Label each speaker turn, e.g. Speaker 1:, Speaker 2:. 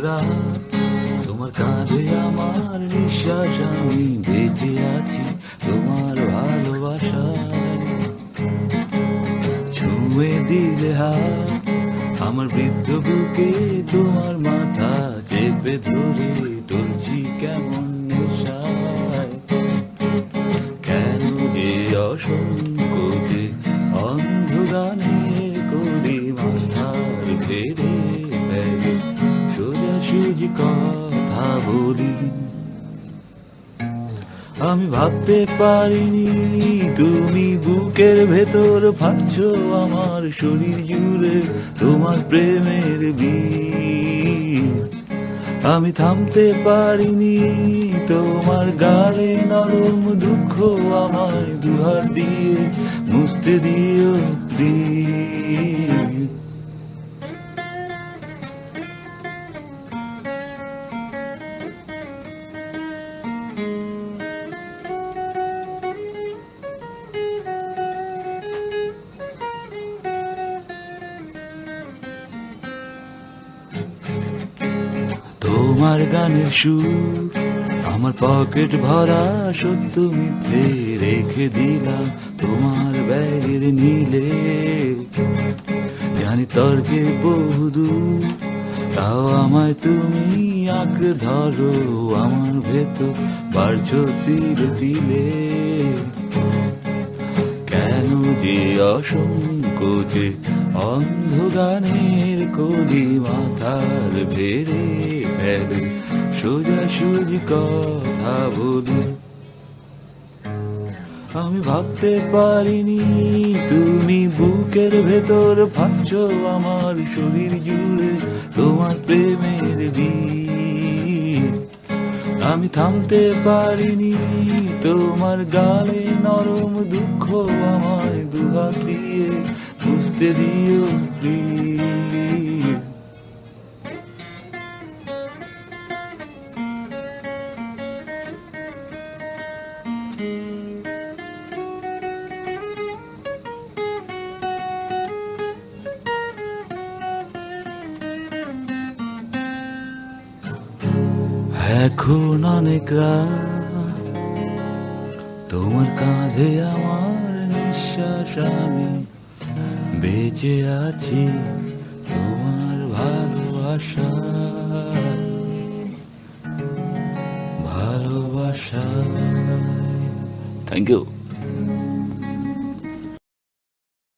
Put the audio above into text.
Speaker 1: রাত তোমার কাঁধে আমার নিঃশ্বাস, আমি বেঁচে আছি তোমার ভালোবাসায়। ছুঁয়ে দিলে হাত আমার বৃদ্ধ বুকে, তোমার মাথা চেপে ধরে তুলছি কেমন নেশায়। কেন যে অসংকোচে অন্ধ গানের করি মাথার ফেরে ফেলে সোজাসুজি কথা বলি। আমি ভাবতে পারিনি তুমি বুকের ভেতর ফাটছো আমার শরীর জুড়ে তোমার প্রেমের বীজ। আমি থামতে পারিনি তোমার গালে নরম দুঃখ, আমায় দুহাত দিয়ে মুছতে দিও প্লিজ। তোমার গানের সুর আমার পকেট ভরা, সত্য মিথ্যে রেখে দিলাম তোমার ব্যাগের নীলে। জানি তর্কে বহুদূর, তাও আমায় তুমি আঁকড়ে ধরো আমার ভেতর বাড়ছো তিলে তিলে। কেন যে অসংকোচে অন্ধ গানের কলি মাথার ভেরে ফেলে সোজাসুজি কথা বলি। আমি ভাবতে পারিনি তুমি বুকের ভেতর ফাটছো আমার শরীর জুড়ে তোমার প্রেমের বীজ। আমি থামতে পারিনি তোমার গালে নরম দুঃখ, আমায় দুহাত দিয়ে বুঝতে দিও প্লিজ। এখন অনেক রাত তোমার কাঁধে আমার নিঃশ্বাস, আমি বেঁচে আছি তোমার ভালোবাসা ভালোবাসা। Thank you.